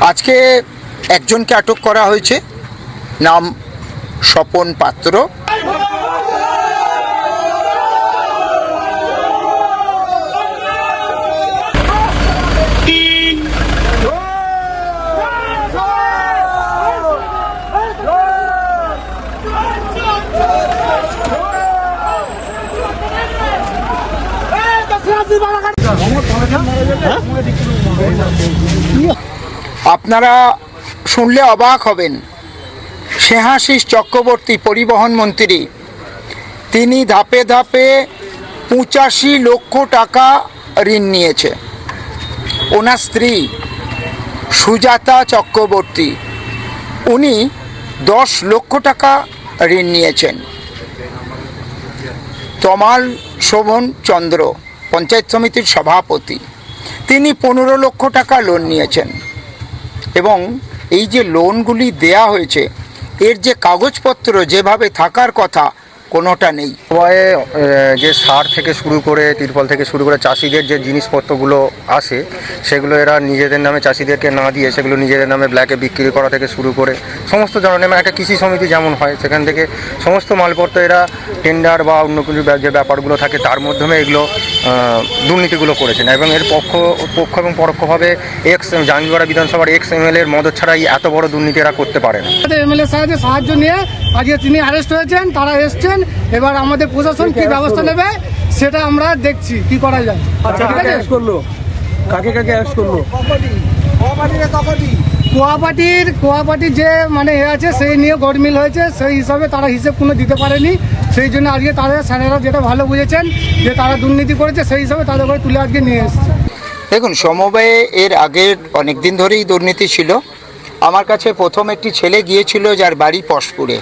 আজকে একজনকে আটক করা হয়েছে, নাম স্বপন পাত্র। আপনারা শুনলে অবাক হবেন, স্নেহাশিস চক্রবর্তী পরিবহন মন্ত্রী, তিনি ধাপে ধাপে 85 লক্ষ টাকা ঋণ নিয়েছে। ওনার স্ত্রী সুজাতা চক্রবর্তী, উনি 10 লক্ষ টাকা ঋণ নিয়েছেন। তমাল শোভন চন্দ্র পঞ্চায়েত সমিতির সভাপতি, তিনি 15 লক্ষ টাকা লোন নিয়েছেন। এবং এই যে লোনগুলি দেয়া হয়েছে, এর যে কাগজপত্র যেভাবে থাকার কথা কোনোটা নেই। যে সার থেকে শুরু করে তিরপল থেকে শুরু করে চাষিদের যে জিনিসপত্রগুলো আসে, সেগুলো এরা নিজেদের নামে চাষিদেরকে না দিয়ে সেগুলো নিজেদের নামে ব্ল্যাকে বিক্রি করা থেকে শুরু করে সমস্ত ধরনের, একটা কৃষি সমিতি যেমন হয় সেখান থেকে সমস্ত মালপত্র এরা টেন্ডার বা অন্য কিছু যে ব্যাপারগুলো থাকে তার মাধ্যমে এগুলো দুর্নীতিগুলো করেছেন। এবং এর পক্ষ এবং পরোক্ষভাবে জাঙ্গিপাড়া বিধানসভার এমএলএ এর মদত ছাড়াই এত বড় দুর্নীতি এরা করতে পারে না। এমএলএ সাহেবের সাহায্য নিয়ে আজকে তিনি অ্যারেস্ট হয়েছেন, তারা এসছেন। এবার আমাদের প্রশাসন কি ব্যবস্থা নেবে সেটা আমরা দেখছি কি করা যায়। আচ্ছা, ঠিক আছে, করলো কাকে অ্যারেস্ট করলো? কোয়াপাটির যে মানে আছে সেই নিয়ে গড়মিল হয়েছে, সেই হিসাবে তারা হিসেব কোনো দিতে পারেনি। সেই জন্য আজকে তাদের স্যারেরা যেটা ভালো বুঝেছেন যে তারা দুর্নীতি করেছে, সেই হিসাবে তাদের করে তুলে আজকে নিয়ে এসছে। দেখুন, সমবায়ে এর আগের অনেক দিন ধরেই দুর্নীতি ছিল। আমার কাছে প্রথম একটি ছেলে গিয়েছিল যার বাড়ি পশপুরে।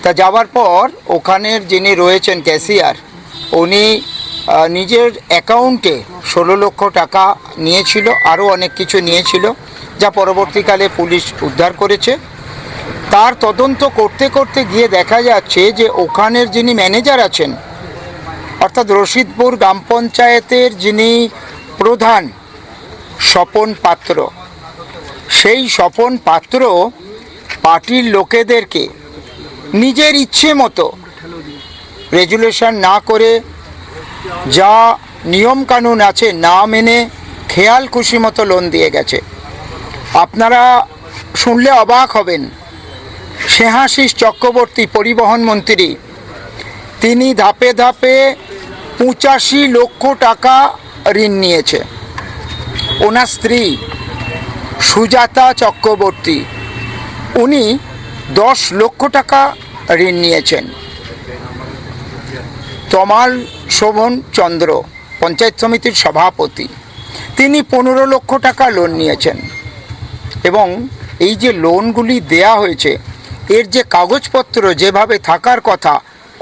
তা যাওয়ার পর ওখানের যিনি রয়েছেন ক্যাশিয়ার, উনি নিজের অ্যাকাউন্টে 16 লক্ষ টাকা নিয়েছিল, আরও অনেক কিছু নিয়েছিল, যা পরবর্তীকালে পুলিশ উদ্ধার করেছে। তার তদন্ত করতে করতে গিয়ে দেখা যাচ্ছে যে ওখানের যিনি ম্যানেজার আছেন, অর্থাৎ রশিদপুর গ্রাম পঞ্চায়েতের যিনি প্রধান স্বপন পাত্র, সেই স্বপন পাত্র পার্টির লোকেদেরকে নিজের ইচ্ছে মতো রেজুলেশন না করে, যা নিয়মকানুন আছে না মেনে খেয়াল খুশি মতো লোন দিয়ে গেছে। আপনারা শুনলে অবাক হবেন, স্নেহাশিস চক্রবর্তী পরিবহন মন্ত্রী, তিনি ধাপে ধাপে 85 লক্ষ টাকা ঋণ নিয়েছে। ওনার স্ত্রী সুজাতা চক্রবর্তী, উনি 10 লক্ষ টাকা ঋণ নিয়েছেন। তমাল শোভন চন্দ্র পঞ্চায়েত সমিতির সভাপতি, তিনি 15 লক্ষ টাকা লোন নিয়েছেন। এবং এই যে লোনগুলি দেয়া হয়েছে, এর যে কাগজপত্র যেভাবে থাকার কথা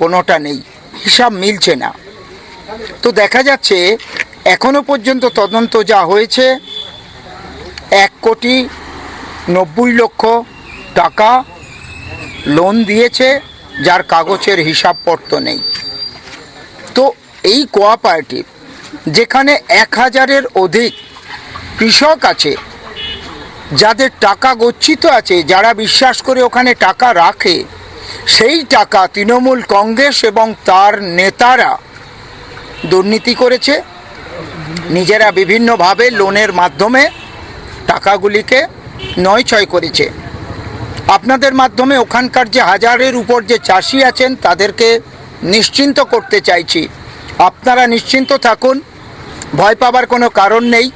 কোনোটা নেই, হিসাব মিলছে না। তো দেখা যাচ্ছে এখনো পর্যন্ত তদন্ত যা হয়েছে, 1,90,00,000 টাকা লোন দিয়েছে, যার কাগজের হিসাবপত্র নেই। তো এই কোঅপারেটিভ, যেখানে 1000-এর অধিক কৃষক আছে, যাদের টাকা গচ্ছিত আছে, যারা বিশ্বাস করে ওখানে টাকা রাখে, সেই টাকা তৃণমূল কংগ্রেস এবং তার নেতারা দুর্নীতি করেছে। নিজেরা বিভিন্নভাবে লোনের মাধ্যমে টাকাগুলিকে নয়ছয় করেছে। আপনাদের মাধ্যমে ওখানকার যে 1000-এর উপর যে চাষি আছেন তাদেরকে নিশ্চিন্ত করতে চাইছি, আপনারা নিশ্চিন্ত থাকুন, ভয় পাবার কোনো কারণ নেই।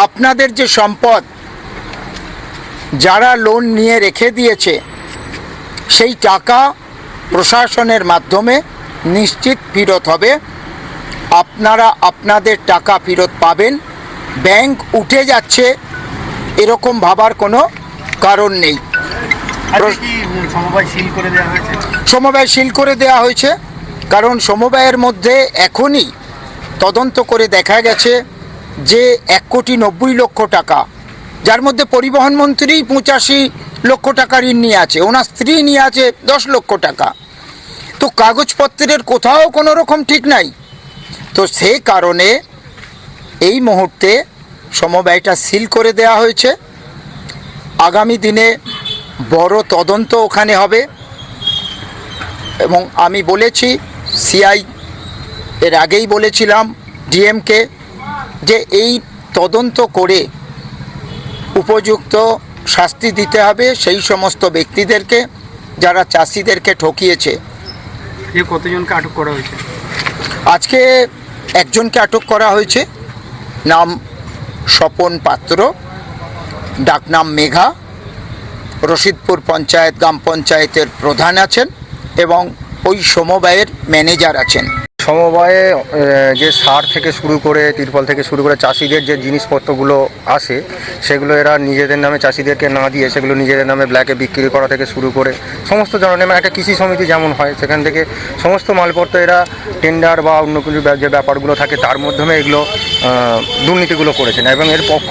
আপনাদের যে সম্পদ যারা লোন নিয়ে রেখে দিয়েছে, সেই টাকা প্রশাসনের মাধ্যমে নিশ্চিত ফেরত হবে। আপনারা আপনাদের টাকা ফেরত পাবেন। ব্যাংক উঠে যাচ্ছে এরকম ভাবার কোনো কারণ নেই। সমবায় সিল করে দেওয়া হয়েছে, কারণ সমবায়ের মধ্যে এখনই তদন্ত করে দেখা গেছে যে 1,90,00,000 টাকা, যার মধ্যে পরিবহন মন্ত্রী 85 লক্ষ টাকা ঋণ নিয়ে আছে, ওনার স্ত্রী নিয়ে আছে 10 লক্ষ টাকা। তো কাগজপত্রের কোথাও কোনো রকম ঠিক নাই। তো সেই কারণে এই মুহূর্তে সমবায়টা সিল করে দেওয়া হয়েছে। আগামী দিনে বড় তদন্ত ওখানে হবে এবং আমি বলেছি সিআই এর আগেই বলেছিলাম ডিএমকে যে এই তদন্ত করে উপযুক্ত শাস্তি দিতে হবে সেই সমস্ত ব্যক্তিদেরকে যারা চাষিদেরকে ঠকিয়েছে। কতজনকে আটক করা হয়েছে? আজকে একজনকে আটক করা হয়েছে, নাম স্বপন পাত্র, ডাকনাম মেঘা, রশিদপুর পঞ্চায়েত গ্রাম পঞ্চায়েতের প্রধান আছেন এবং ওই সমবায়ের ম্যানেজার আছেন। সমবায়ে যে সার থেকে শুরু করে তিরপল থেকে শুরু করে চাষিদের যে জিনিসপত্রগুলো আসে সেগুলো এরা নিজেদের নামে চাষিদেরকে না দিয়ে সেগুলো নিজেদের নামে ব্ল্যাকে বিক্রি করা থেকে শুরু করে সমস্ত ধরনের, মানে একটা কৃষি সমিতি যেমন হয় সেখান থেকে সমস্ত মালপত্র এরা টেন্ডার বা অন্য কিছু যে ব্যাপারগুলো থাকে তার মাধ্যমে এগুলো দুর্নীতিগুলো করেছেন এবং এর পক্ষ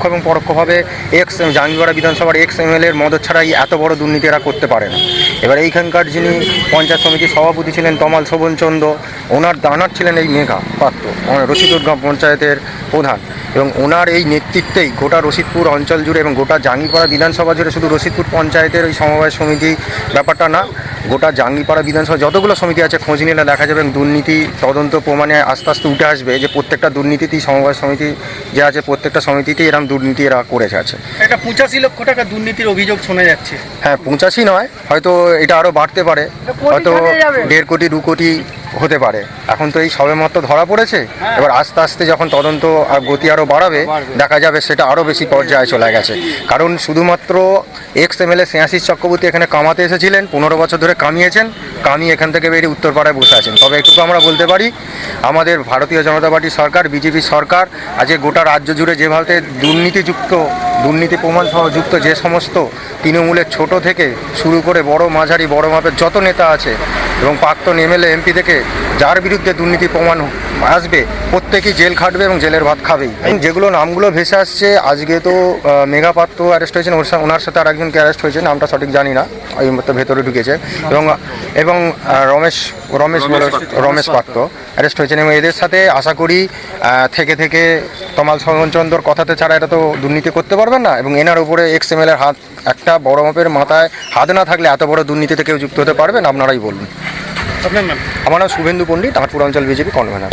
এবং পরোক্ষভাবে জাঙ্গিপাড়া বিধানসভার এমএলএর মদত ছাড়াই এত বড় দুর্নীতি এরা করতে পারে না। এবার এইখানকার যিনি পঞ্চায়েত সমিতির সভাপতি ছিলেন তমাল শোভনচন্দ্র, ওনার দানার ছিলেন এই মেঘা পাত্র, রশিদপুর গ্রাম পঞ্চায়েতের প্রধান, এবং ওনার এই নেতৃত্বেই গোটা রশিদপুর অঞ্চল জুড়ে এবং গোটা জাঙ্গিপাড়া বিধানসভা জুড়ে, শুধু রশিদপুর পঞ্চায়েতের ওই সমবায় সমিতি ব্যাপারটা না, গোটা জাঙ্গিপাড়া বিধানসভা যতগুলো সমিতি আছে খোঁজ নিলে দেখা যাবে এবং দুর্নীতি তদন্ত প্রমাণে আস্তে আস্তে উঠে আসবে যে প্রত্যেকটা দুর্নীতিতেই সমবায় সমিতি যে আছে প্রত্যেকটা সমিতিতেই এরকম দুর্নীতি এরা করেছে আছে। এটা 85 লক্ষ টাকা দুর্নীতির অভিযোগ শোনা যাচ্ছে। হ্যাঁ, 85 নয়, হয়তো এটা আরও বাড়তে পারে, হয়তো 1.5 কোটি 2 কোটি হতে পারে। এখন তো এই সবেমাত্র ধরা পড়েছে, এবার আস্তে আস্তে যখন তদন্ত আর গতি আরও বাড়াবে দেখা যাবে সেটা আরও বেশি পর্যায়ে চলে গেছে। কারণ শুধুমাত্র এমএলএ স্নেহাশিস চক্রবর্তী এখানে কামাতে এসেছিলেন, 15 বছর ধরে কামিয়েছেন, কামিয়ে এখান থেকে বেরিয়ে উত্তরপাড়ায় বসে আছেন। তবে একটুকু আমরা বলতে পারি আমাদের ভারতীয় জনতা পার্টি সরকার, বিজেপি সরকার আজকে গোটা রাজ্য জুড়ে যেভাবে দুর্নীতি প্রমাণ সহ যুক্ত যে সমস্ত তৃণমূলের ছোট থেকে শুরু করে বড় মাঝারি বড় মাপের যত নেতা আছে এবং প্রাক্তন এমএলএ এমপি থেকে যার বিরুদ্ধে দুর্নীতি প্রমাণ আসবে প্রত্যেকেই জেল খাটবে এবং জেলের ভাত খাবেই। যেগুলো নামগুলো ভেসে আসছে, আজকে তো মেঘা পাত্র অ্যারেস্ট হয়েছেন, ওনার সাথে আর একজনকে অ্যারেস্ট হয়েছে, নামটা সঠিক জানি না, এই মতো ভেতরে ঢুকেছে, এবং রমেশ পাত্র অ্যারেস্ট হয়েছেন এবং এদের সাথে আশা করি থেকে তমাল শোভনচন্দ্রর কথাতে ছাড়া এটা তো দুর্নীতি করতে পারবেন না এবং এনার উপরে এমএলএর হাত, একটা বড় মাপের মাথায় হাত না থাকলে এত বড় দুর্নীতিতে কেউ যুক্ত হতে পারবেন? আপনারাই বলুন। আপনার নাম? আমার নাম শুভেন্দু পণ্ডিত, আটপুর অঞ্চল বিজেপি কনভেনার।